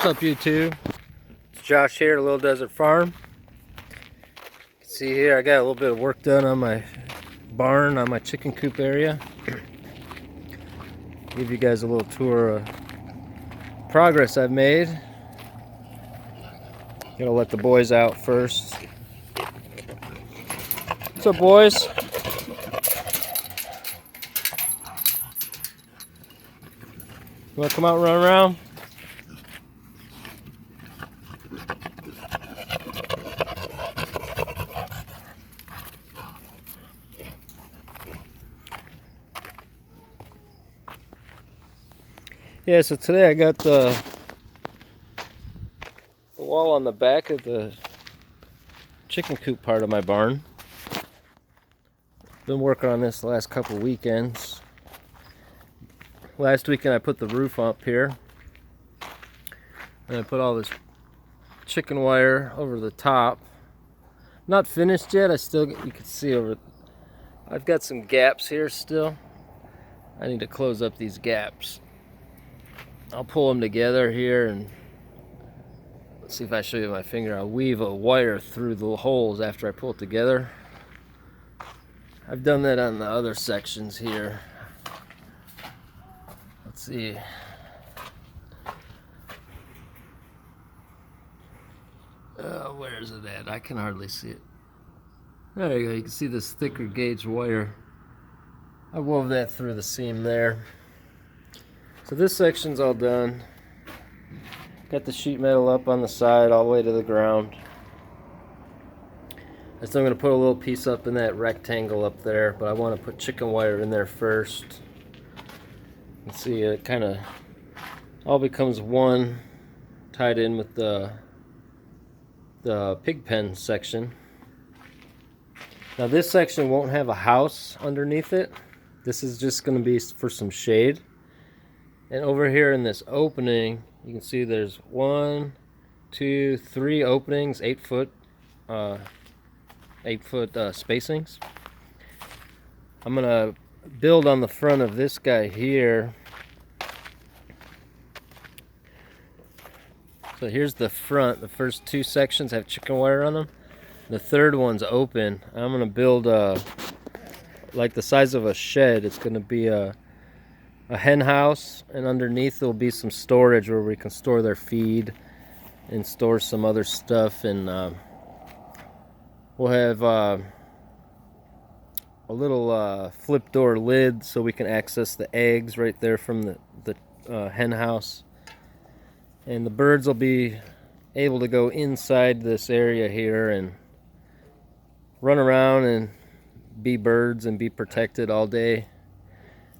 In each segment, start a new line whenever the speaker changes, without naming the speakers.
What's up, YouTube? It's Josh here at Little Desert Farm. You can see here I got a little bit of work done on my barn, on my chicken coop area. Give you guys a little tour of progress I've made. Gotta let the boys out first. What's up, boys? You wanna come out and run around? Yeah, so today I got the wall on the back of the chicken coop part of my barn. Been working on this the last couple weekends. Last weekend I put the roof up here. And I put all this chicken wire over the top. Not finished yet. You can see over. I've got some gaps here still. I need to close up these gaps. I'll pull them together here and let's see if I show you my finger. I'll weave a wire through the holes after I pull it together. I've done that on the other sections here. Let's see. Where is it at? I can hardly see it. There you go. You can see this thicker gauge wire. I wove that through the seam there. So this section's all done. Got the sheet metal up on the side all the way to the ground. I'm still going to put a little piece up in that rectangle up there, but I want to put chicken wire in there first. You can see it kind of all becomes one, tied in with the pig pen section. Now this section won't have a house underneath it. This is just going to be for some shade. And over here in this opening, you can see there's 1, 2, 3 openings, 8 foot spacings. I'm gonna build on the front of this guy here. So here's the front. The first 2 sections have chicken wire on them. The third one's open. I'm gonna build like the size of a shed. It's gonna be a hen house, and underneath there'll be some storage where we can store their feed and store some other stuff, and we'll have a little flip door lid so we can access the eggs right there from the hen house, and the birds will be able to go inside this area here and run around and be birds and be protected all day.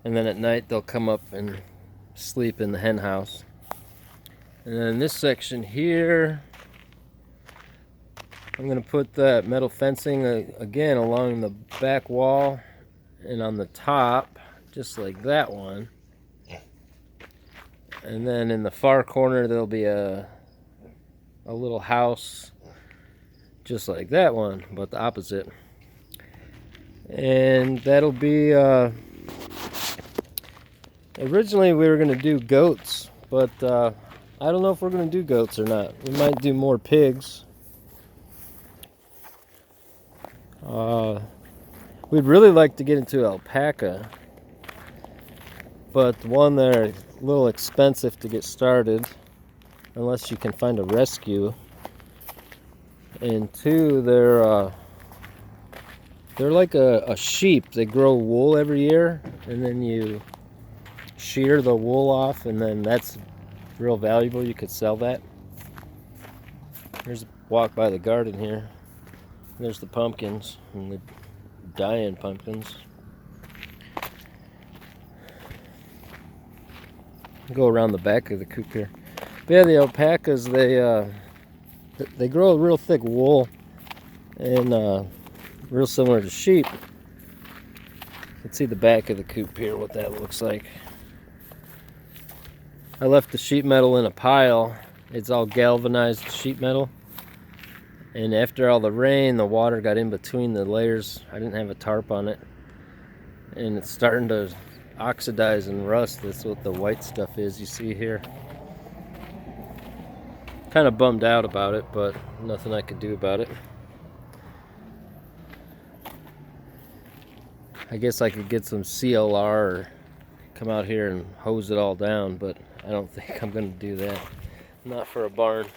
And then at night they'll come up and sleep in the hen house. And then this section here, I'm going to put that metal fencing again along the back wall and on the top, just like that one. And then in the far corner there'll be a little house just like that one, but the opposite. And that'll be originally we were going to do goats, but I don't know if we're going to do goats or not. We might do more pigs. We'd really like to get into alpaca, but one, they're a little expensive to get started unless you can find a rescue, and 2, they're like a sheep. They grow wool every year, and then you shear the wool off, and then that's real valuable. You could sell that. There's a walk by the garden here. There's the pumpkins and the dying pumpkins. Go around the back of the coop here. But yeah, the alpacas, they grow a real thick wool, and real similar to sheep. You can see the back of the coop here, what that looks like. I left the sheet metal in a pile. It's all galvanized sheet metal. And after all the rain, the water got in between the layers. I didn't have a tarp on it. And it's starting to oxidize and rust. That's what the white stuff is you see here. Kind of bummed out about it, but nothing I could do about it. I guess I could get some CLR or come out here and hose it all down, but I don't think I'm going to do that. Not for a barn.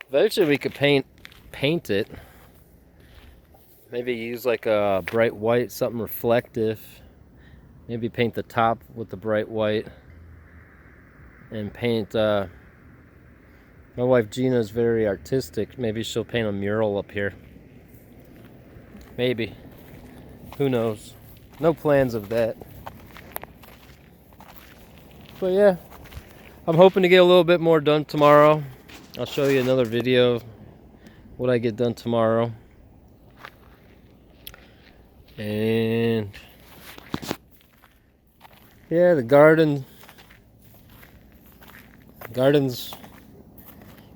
Eventually we could paint it. Maybe use like a bright white, something reflective. Maybe paint the top with the bright white. And paint, my wife Gina's very artistic. Maybe she'll paint a mural up here. Maybe. Who knows? No plans of that. But yeah, I'm hoping to get a little bit more done tomorrow. I'll show you another video of what I get done tomorrow. And yeah, the garden's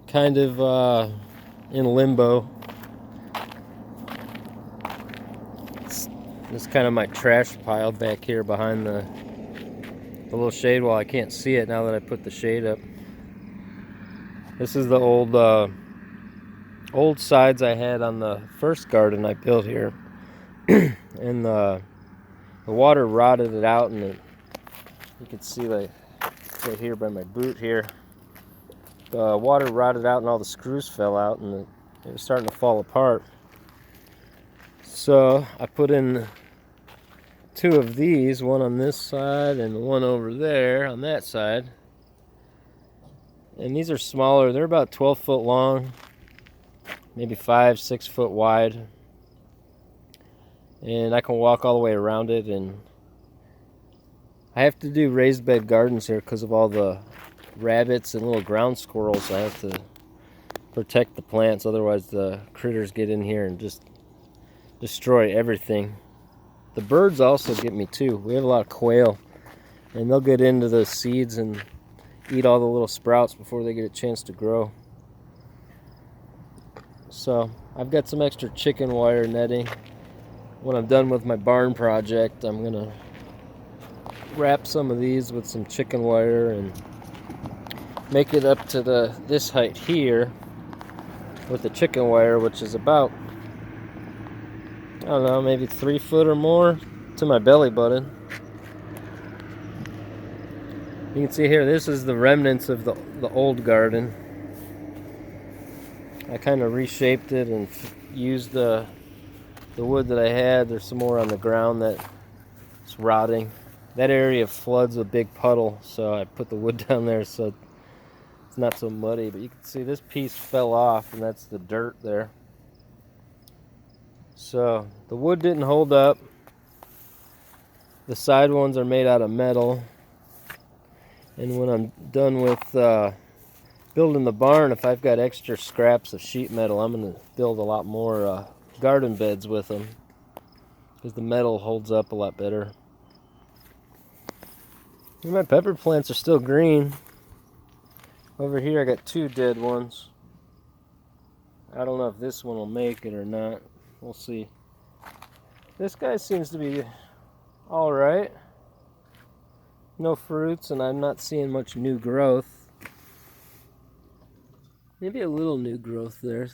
kind of in limbo. This is kind of my trash pile back here behind the little shade wall. I can't see it now that I put the shade up. This is the old sides I had on the first garden I built here. And the water rotted it out, and you can see like right here by my boot here, the water rotted out and all the screws fell out, and it was starting to fall apart. So I put in 2 of these, one on this side and one over there on that side. And these are smaller. They're about 12 foot long, maybe 5-6 foot wide. And I can walk all the way around it. And I have to do raised bed gardens here because of all the rabbits and little ground squirrels. I have to protect the plants, otherwise the critters get in here and just destroy everything. The birds also get me too. We have a lot of quail, and they'll get into the seeds and eat all the little sprouts before they get a chance to grow. So I've got some extra chicken wire netting. When I'm done with my barn project, I'm gonna wrap some of these with some chicken wire and make it up to this height here with the chicken wire, which is about, I don't know, maybe 3 foot or more to my belly button. You can see here, this is the remnants of the old garden. I kind of reshaped it and used the wood that I had. There's some more on the ground that's rotting. That area floods a big puddle, so I put the wood down there so it's not so muddy. But you can see this piece fell off, and that's the dirt there. So the wood didn't hold up. The side ones are made out of metal. And when I'm done with building the barn, if I've got extra scraps of sheet metal, I'm going to build a lot more garden beds with them, because the metal holds up a lot better. And my pepper plants are still green. Over here I got 2 dead ones. I don't know if this one will make it or not. We'll see. This guy seems to be alright. No fruits, and I'm not seeing much new growth. Maybe a little new growth there.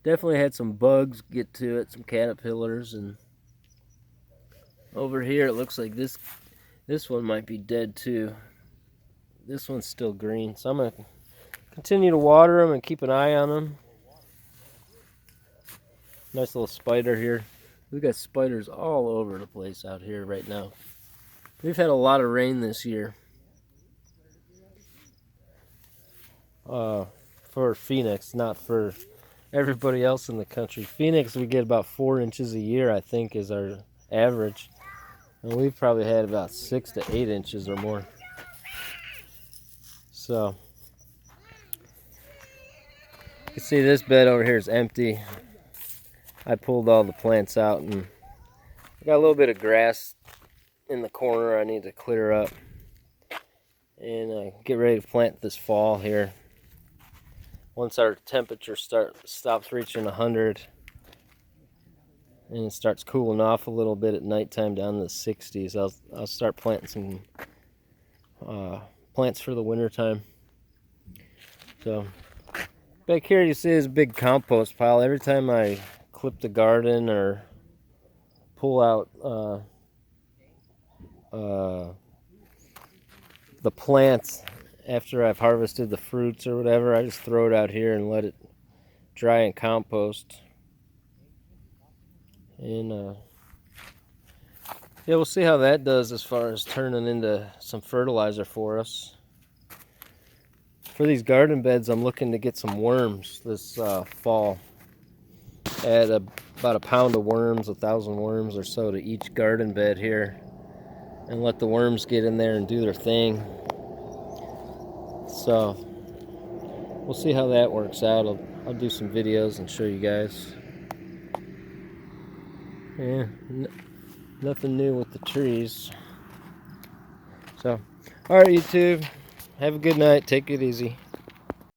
Definitely had some bugs get to it, some caterpillars, and over here it looks like this one might be dead too. This one's still green, so I'm going to continue to water them and keep an eye on them. Nice little spider here. We've got spiders all over the place out here right now. We've had a lot of rain this year. For Phoenix, not for everybody else in the country. Phoenix, we get about 4 inches a year, I think, is our average. And we've probably had about 6 to 8 inches or more. So, you can see this bed over here is empty. I pulled all the plants out, and I got a little bit of grass in the corner I need to clear up and get ready to plant this fall here. Once our temperature stops reaching 100 and it starts cooling off a little bit at nighttime down to the 60s, I'll start planting some plants for the winter time. So back here you see this big compost pile. Every time I clip the garden or pull out the plants after I've harvested the fruits or whatever, I just throw it out here and let it dry and compost. And yeah, we'll see how that does as far as turning into some fertilizer for us. For these garden beds, I'm looking to get some worms this fall. Add about a pound of worms, 1,000 worms or so to each garden bed here, and let the worms get in there and do their thing. So we'll see how that works out. I'll do some videos and show you guys. Yeah, nothing new with the trees. So, all right, YouTube, have a good night. Take it easy.